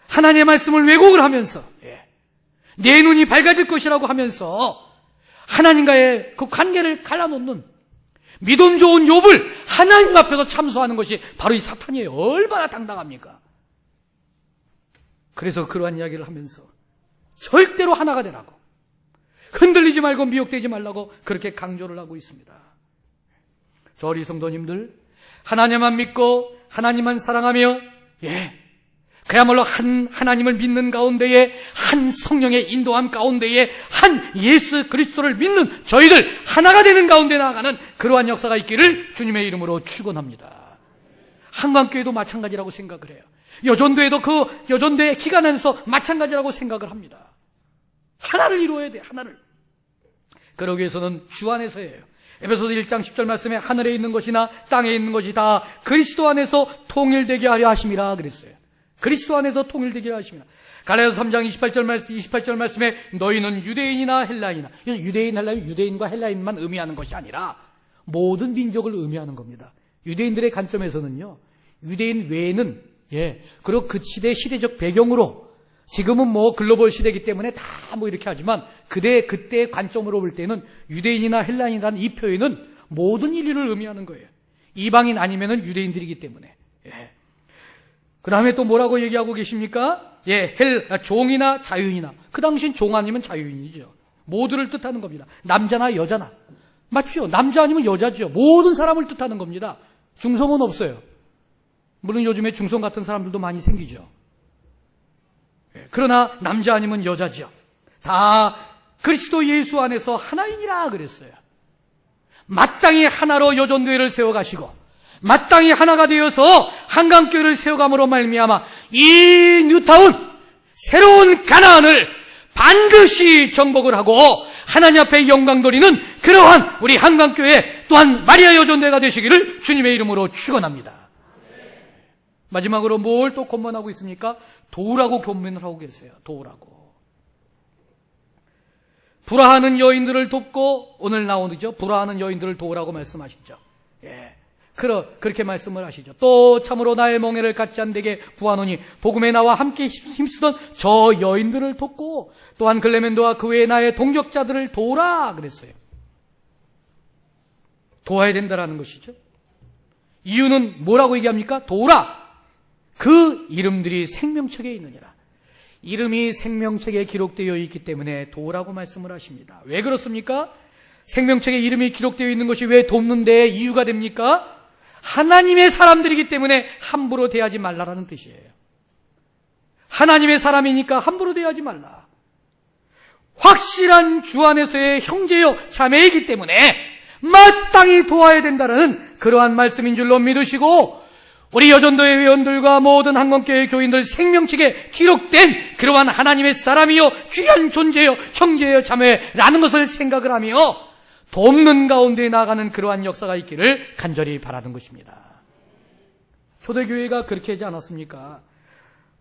하나님의 말씀을 왜곡을 하면서 내 눈이 밝아질 것이라고 하면서 하나님과의 그 관계를 갈라놓는 믿음 좋은 욥을 하나님 앞에서 참소하는 것이 바로 이 사탄이에요. 얼마나 당당합니까? 그래서 그러한 이야기를 하면서 절대로 하나가 되라고, 흔들리지 말고 미혹되지 말라고 그렇게 강조를 하고 있습니다. 저 어린 성도님들, 하나님만 믿고 하나님만 사랑하며 그야말로 한 하나님을 믿는 가운데에, 한 성령의 인도함 가운데에, 한 예수 그리스도를 믿는 저희들 하나가 되는 가운데 나아가는 그러한 역사가 있기를 주님의 이름으로 축원합니다. 한강교회도 마찬가지라고 생각을 해요. 여전도에도 그 여전도의 기간 안에서 마찬가지라고 생각을 합니다. 하나를 이루어야 돼요. 하나를. 그러기 위해서는 주 안에서예요. 에베소서 1장 10절 말씀에 하늘에 있는 것이나 땅에 있는 것이 다 그리스도 안에서 통일되게 하려 하심이라 그랬어요. 그리스도 안에서 통일되게 하심이라. 갈라디아서 3장 28절 말씀에 너희는 유대인이나 헬라인이나, 유대인, 헬라인, 유대인과 헬라인만 의미하는 것이 아니라 모든 민족을 의미하는 겁니다. 유대인들의 관점에서는요, 유대인 외에는 그리고 그 시대적 배경으로, 지금은 뭐 글로벌 시대이기 때문에 다 뭐 이렇게 하지만 그때의 관점으로 볼 때는 유대인이나 헬라인이라는 이 표현은 모든 인류를 의미하는 거예요. 이방인 아니면은 유대인들이기 때문에. 그 다음에 또 뭐라고 얘기하고 계십니까? 종이나 자유인이나. 그 당시엔 종 아니면 자유인이죠. 모두를 뜻하는 겁니다. 남자나 여자나. 맞죠? 남자 아니면 여자죠. 모든 사람을 뜻하는 겁니다. 중성은 없어요. 물론 요즘에 중성 같은 사람들도 많이 생기죠. 그러나 남자 아니면 여자죠. 다 그리스도 예수 안에서 하나이니라 그랬어요. 마땅히 하나로 여전교회를 세워가시고 마땅히 하나가 되어서 한강교회를 세워감으로 말미암아 이 뉴타운 새로운 가나안을 반드시 정복을 하고 하나님 앞에 영광 돌리는 그러한 우리 한강교회 또한 마리아 여전대가 되시기를 주님의 이름으로 축원합니다. 마지막으로 뭘 또 권면하고 있습니까? 도우라고 권면을 하고 계세요. 도우라고. 불화하는 여인들을 돕고, 오늘 나오죠. 불화하는 여인들을 도우라고 말씀하시죠. 그렇게 말씀을 하시죠. 또 참으로 나의 멍에를 갖지 않되게 구하노니 복음에 나와 함께 힘쓰던 저 여인들을 돕고 또한 글레멘도와 그 외에 나의 동역자들을 도우라 그랬어요. 도와야 된다라는 것이죠. 이유는 뭐라고 얘기합니까? 도우라. 그 이름들이 생명책에 있느니라. 이름이 생명책에 기록되어 있기 때문에 도우라고 말씀을 하십니다. 왜 그렇습니까? 생명책에 이름이 기록되어 있는 것이 왜 돕는 데 이유가 됩니까? 하나님의 사람들이기 때문에 함부로 대하지 말라라는 뜻이에요. 하나님의 사람이니까 함부로 대하지 말라. 확실한 주 안에서의 형제여 자매이기 때문에 마땅히 도와야 된다는 그러한 말씀인 줄로 믿으시고 우리 여전도의 회원들과 모든 한강교회 교인들 생명책에 기록된 그러한 하나님의 사람이요 귀한 존재요 형제요 자매라는 것을 생각을 하며 돕는 가운데 나아가는 그러한 역사가 있기를 간절히 바라는 것입니다. 초대교회가 그렇게 하지 않았습니까?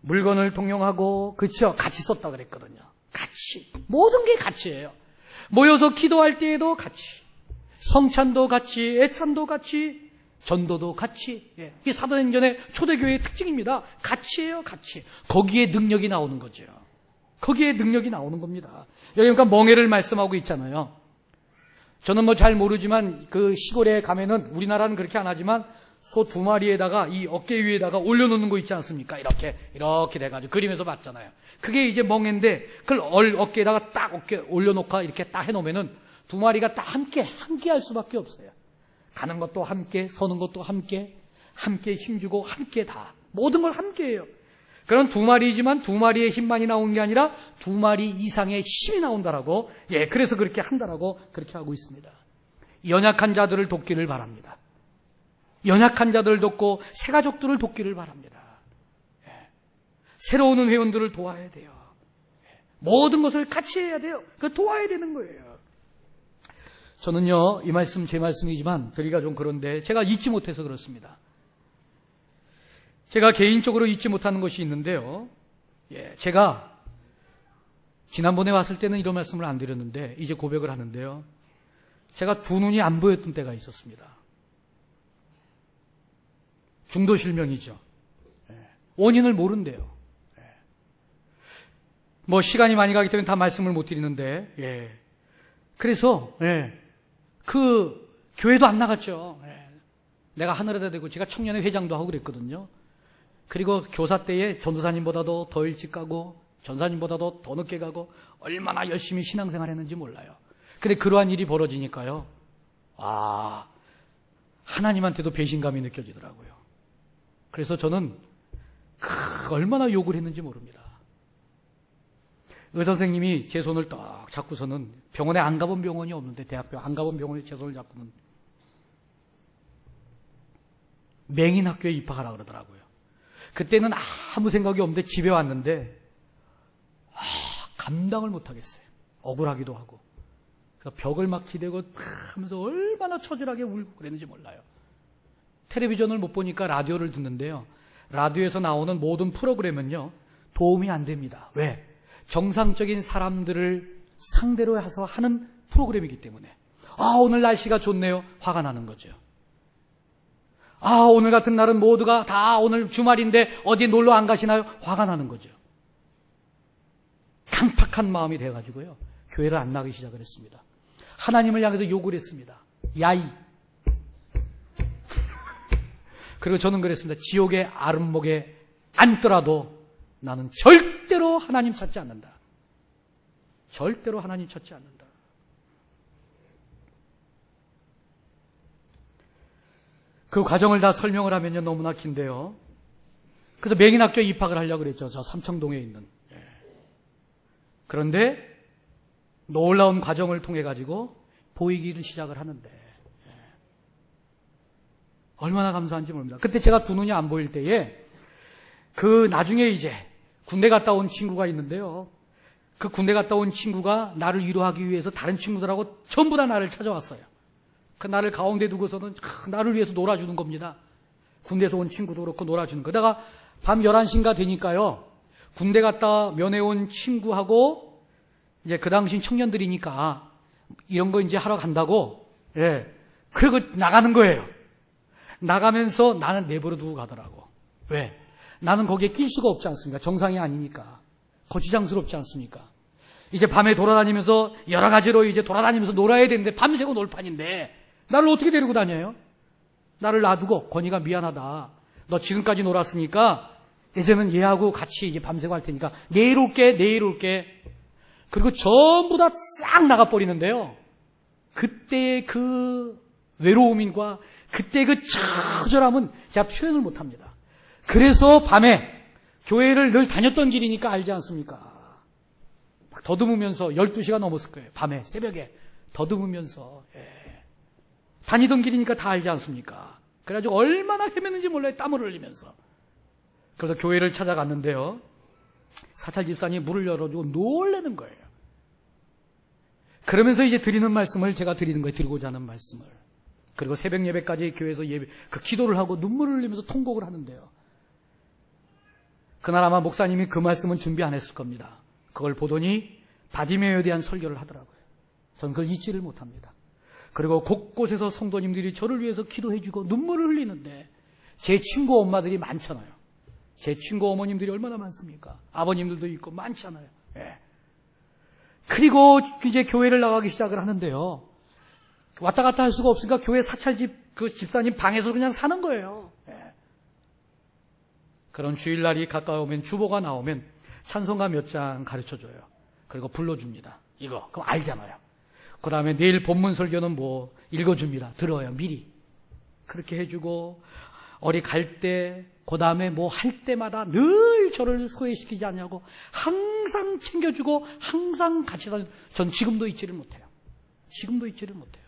물건을 동용하고, 그쵸? 같이 썼다 그랬거든요. 같이. 모든 게 같이예요. 모여서 기도할 때에도 같이. 성찬도 같이, 애찬도 같이, 전도도 같이. 예. 이게 사도행전의 초대교회의 특징입니다. 같이예요, 같이. 거기에 능력이 나오는 거죠. 거기에 능력이 나오는 겁니다. 여기 그러니까 멍에를 말씀하고 있잖아요. 저는 뭐 잘 모르지만 그 시골에 가면은 우리나라는 그렇게 안 하지만 소 2마리에다가 이 어깨 위에다가 올려놓는 거 있지 않습니까? 이렇게 돼가지고 그림에서 봤잖아요. 그게 이제 멍에인데 그걸 어깨에다가 딱 어깨 올려놓고 이렇게 딱 해놓으면은 2마리가 딱 함께 할 수밖에 없어요. 가는 것도 함께, 서는 것도 함께 힘주고 함께 다. 모든 걸 함께 해요. 그런 2마리이지만 2마리의 힘만이 나오는 게 아니라 2마리 이상의 힘이 나온다라고, 예, 그래서 그렇게 한다라고 그렇게 하고 있습니다. 연약한 자들을 돕기를 바랍니다. 연약한 자들을 돕고 새가족들을 돕기를 바랍니다. 예. 새로 오는 회원들을 도와야 돼요. 예. 모든 것을 같이 해야 돼요. 도와야 되는 거예요. 저는요, 이 말씀 제 말씀이지만 드리기가 좀 그런데 제가 잊지 못해서 그렇습니다. 제가 개인적으로 잊지 못하는 것이 있는데요. 예, 제가 지난번에 왔을 때는 이런 말씀을 안 드렸는데 이제 고백을 하는데요. 제가 두 눈이 안 보였던 때가 있었습니다. 중도실명이죠. 예, 원인을 모른대요. 예. 뭐 시간이 많이 가기 때문에 다 말씀을 못 드리는데, 예. 그래서 그 교회도 안 나갔죠. 예. 내가 하늘에다 대고 제가 청년회 회장도 하고 그랬거든요. 그리고 교사 때에 전도사님보다도 더 일찍 가고 전사님보다도 더 늦게 가고 얼마나 열심히 신앙생활 했는지 몰라요. 근데 그러한 일이 벌어지니까요. 하나님한테도 배신감이 느껴지더라고요. 그래서 저는 얼마나 욕을 했는지 모릅니다. 의사선생님이 제 손을 딱 잡고서는 병원에 안 가본 병원이 없는데 대학교 안 가본 병원에 제 손을 잡고는 맹인학교에 입학하라 그러더라고요. 그때는 아무 생각이 없는데 집에 왔는데 감당을 못하겠어요. 억울하기도 하고. 그러니까 벽을 막 기대고 하면서 얼마나 처절하게 울고 그랬는지 몰라요. 텔레비전을 못 보니까 라디오를 듣는데요. 라디오에서 나오는 모든 프로그램은요. 도움이 안 됩니다. 왜? 정상적인 사람들을 상대로 해서 하는 프로그램이기 때문에. 오늘 날씨가 좋네요. 화가 나는 거죠. 오늘 같은 날은 모두가 다 오늘 주말인데 어디 놀러 안 가시나요? 화가 나는 거죠. 강팍한 마음이 돼가지고요. 교회를 안 나가기 시작을 했습니다. 하나님을 향해서 욕을 했습니다. 야이. 그리고 저는 그랬습니다. 지옥의 아름목에 앉더라도 나는 절대로 하나님 찾지 않는다. 절대로 하나님 찾지 않는다. 그 과정을 다 설명을 하면요 너무나 긴데요. 그래서 맹인학교에 입학을 하려고 그랬죠. 저 삼청동에 있는. 그런데 놀라운 과정을 통해 가지고 보이기를 시작을 하는데 얼마나 감사한지 모릅니다. 그때 제가 두 눈이 안 보일 때에 그 나중에 이제 군대 갔다 온 친구가 있는데요. 그 군대 갔다 온 친구가 나를 위로하기 위해서 다른 친구들하고 전부 다 나를 찾아왔어요. 그 나를 가운데 두고서는 나를 위해서 놀아주는 겁니다. 군대에서 온 친구도 그렇고 놀아주는 거. 그러다가 밤 11시인가 되니까요. 군대 갔다 면회 온 친구하고 이제 그 당시 청년들이니까 이런 거 이제 하러 간다고 그리고 나가는 거예요. 나가면서 나는 내버려 두고 가더라고. 왜? 나는 거기에 낄 수가 없지 않습니까? 정상이 아니니까. 거추장스럽지 않습니까? 이제 밤에 돌아다니면서 여러 가지로 이제 돌아다니면서 놀아야 되는데 밤새고 놀 판인데 나를 어떻게 데리고 다녀요? 나를 놔두고 건이가 미안하다. 너 지금까지 놀았으니까 이제는 얘하고 같이 이제 밤새고 할 테니까 내일 올게. 그리고 전부 다 싹 나가버리는데요. 그때의 그 외로움과 그때 그 처절함은 제가 표현을 못합니다. 그래서 밤에 교회를 늘 다녔던 길이니까 알지 않습니까? 막 더듬으면서 12시가 넘었을 거예요. 밤에 새벽에 더듬으면서 다니던 길이니까 다 알지 않습니까? 그래가지고 얼마나 헤맸는지 몰라요. 땀을 흘리면서. 그래서 교회를 찾아갔는데요. 사찰 집사님이 문을 열어주고 놀라는 거예요. 그러면서 이제 드리는 말씀을 제가 드리는 거예요. 드리고자 하는 말씀을. 그리고 새벽 예배까지 교회에서 그 기도를 하고 눈물을 흘리면서 통곡을 하는데요. 그날 아마 목사님이 그 말씀은 준비 안 했을 겁니다. 그걸 보더니 바디메오에 대한 설교를 하더라고요. 저는 그걸 잊지를 못합니다. 그리고 곳곳에서 성도님들이 저를 위해서 기도해주고 눈물을 흘리는데 제 친구 엄마들이 많잖아요. 제 친구 어머님들이 얼마나 많습니까? 아버님들도 있고 많잖아요. 예. 그리고 이제 교회를 나가기 시작을 하는데요. 왔다 갔다 할 수가 없으니까 교회 사찰집 그 집사님 방에서 그냥 사는 거예요. 예. 그런 주일날이 가까우면 주보가 나오면 찬송가 몇 장 가르쳐줘요. 그리고 불러줍니다. 이거 그럼 알잖아요. 그 다음에 내일 본문 설교는 뭐 읽어줍니다. 들어요. 미리. 그렇게 해주고 어디 갈 때 그 다음에 뭐 할 때마다 늘 저를 소외시키지 않냐고 항상 챙겨주고 항상 같이 다니는, 전 지금도 잊지를 못해요. 지금도 잊지를 못해요.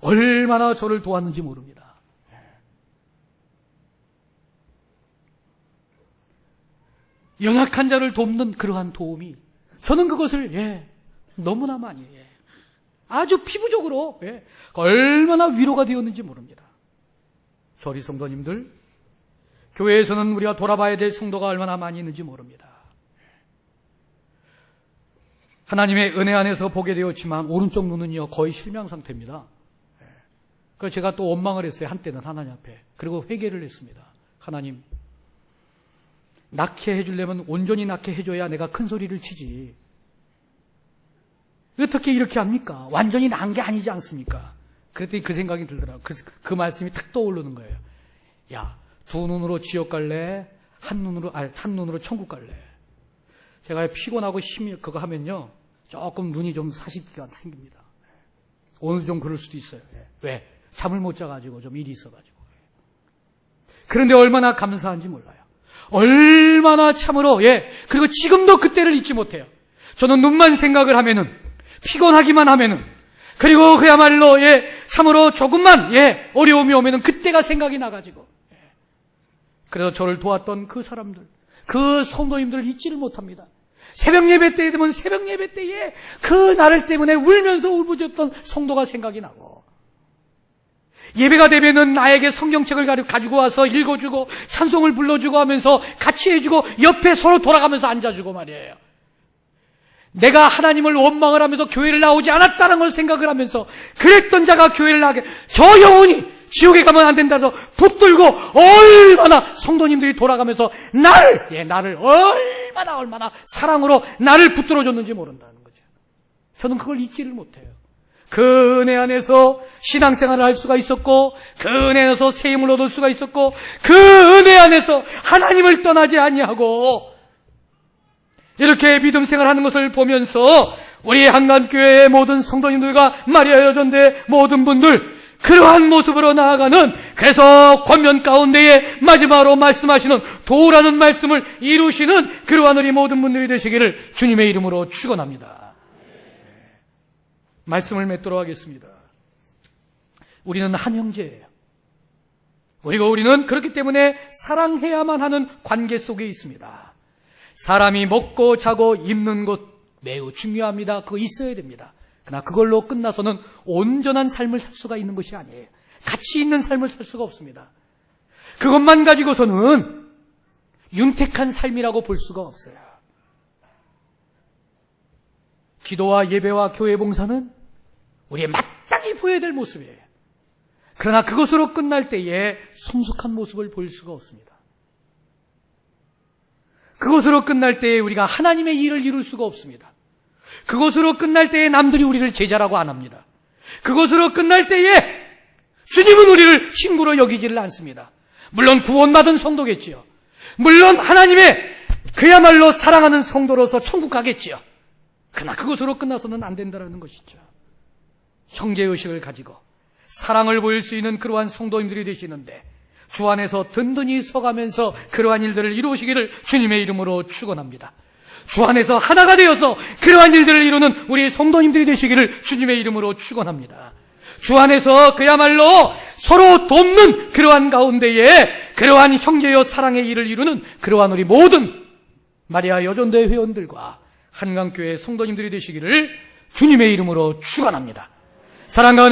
얼마나 저를 도왔는지 모릅니다. 연약한 자를 돕는 그러한 도움이 저는 그것을 너무나 많이 아주 피부적으로 얼마나 위로가 되었는지 모릅니다. 저리 성도님들, 교회에서는 우리가 돌아봐야 될 성도가 얼마나 많이 있는지 모릅니다. 하나님의 은혜 안에서 보게 되었지만 오른쪽 눈은요 거의 실명 상태입니다. 그래서 제가 또 원망을 했어요. 한때는 하나님 앞에. 그리고 회개를 했습니다. 하나님, 낳게 해주려면 온전히 낳게 해줘야 내가 큰 소리를 치지. 어떻게 이렇게 합니까? 완전히 난 게 아니지 않습니까? 그랬더니 그 생각이 들더라고요. 그 말씀이 탁 떠오르는 거예요. 야, 두 눈으로 지옥 갈래? 한 눈으로 천국 갈래? 제가 피곤하고 힘이 그거 하면요 조금 눈이 좀 사십기가 생깁니다. 오늘 좀 그럴 수도 있어요. 왜? 잠을 못 자가지고 좀 일이 있어가지고. 그런데 얼마나 감사한지 몰라요. 얼마나 참으로 그리고 지금도 그때를 잊지 못해요. 저는 눈만 생각을 하면은 피곤하기만 하면은 그리고 그야말로 참으로 조금만 어려움이 오면은 그때가 생각이 나가지고 그래서 저를 도왔던 그 사람들, 그 성도님들을 잊지를 못합니다. 새벽 예배 때에 되면 새벽 예배 때에 그 나를 때문에 울면서 울부짖었던 성도가 생각이 나고, 예배가 되면은 나에게 성경책을 가지고 와서 읽어주고 찬송을 불러주고 하면서 같이 해주고 옆에 서로 돌아가면서 앉아주고 말이에요. 내가 하나님을 원망을 하면서 교회를 나오지 않았다는 걸 생각을 하면서 그랬던 자가 교회를 나게, 저 영혼이 지옥에 가면 안 된다고 붙들고 얼마나 성도님들이 돌아가면서 나를 얼마나 사랑으로 나를 붙들어줬는지 모른다는 거죠. 저는 그걸 잊지를 못해요. 그 은혜 안에서 신앙생활을 할 수가 있었고, 그 은혜 안에서 새 힘을 얻을 수가 있었고, 그 은혜 안에서 하나님을 떠나지 아니하고 이렇게 믿음 생활하는 것을 보면서 우리 한강교회의 모든 성도님들과 마리아 여전대 모든 분들 그러한 모습으로 나아가는, 그래서 권면 가운데에 마지막으로 말씀하시는 도라는 말씀을 이루시는 그러한 우리 모든 분들이 되시기를 주님의 이름으로 축원합니다. 말씀을 맺도록 하겠습니다. 우리는 한 형제예요. 그리고 우리는 그렇기 때문에 사랑해야만 하는 관계 속에 있습니다. 사람이 먹고 자고 입는 것 매우 중요합니다. 그거 있어야 됩니다. 그러나 그걸로 끝나서는 온전한 삶을 살 수가 있는 것이 아니에요. 가치 있는 삶을 살 수가 없습니다. 그것만 가지고서는 윤택한 삶이라고 볼 수가 없어요. 기도와 예배와 교회 봉사는 우리의 마땅히 보여야 될 모습이에요. 그러나 그것으로 끝날 때에 성숙한 모습을 보일 수가 없습니다. 그것으로 끝날 때에 우리가 하나님의 일을 이룰 수가 없습니다. 그것으로 끝날 때에 남들이 우리를 제자라고 안 합니다. 그것으로 끝날 때에 주님은 우리를 친구로 여기지를 않습니다. 물론 구원받은 성도겠지요. 물론 하나님의 그야말로 사랑하는 성도로서 천국 가겠지요. 그러나 그것으로 끝나서는 안 된다는 것이죠. 형제의식을 가지고 사랑을 보일 수 있는 그러한 성도님들이 되시는데 주 안에서 든든히 서가면서 그러한 일들을 이루시기를 주님의 이름으로 축원합니다. 주 안에서 하나가 되어서 그러한 일들을 이루는 우리 성도님들이 되시기를 주님의 이름으로 축원합니다. 주 안에서 그야말로 서로 돕는 그러한 가운데에 그러한 형제여 사랑의 일을 이루는 그러한 우리 모든 마리아 여전대 회원들과 한강교회 성도님들이 되시기를 주님의 이름으로 축원합니다. 사랑과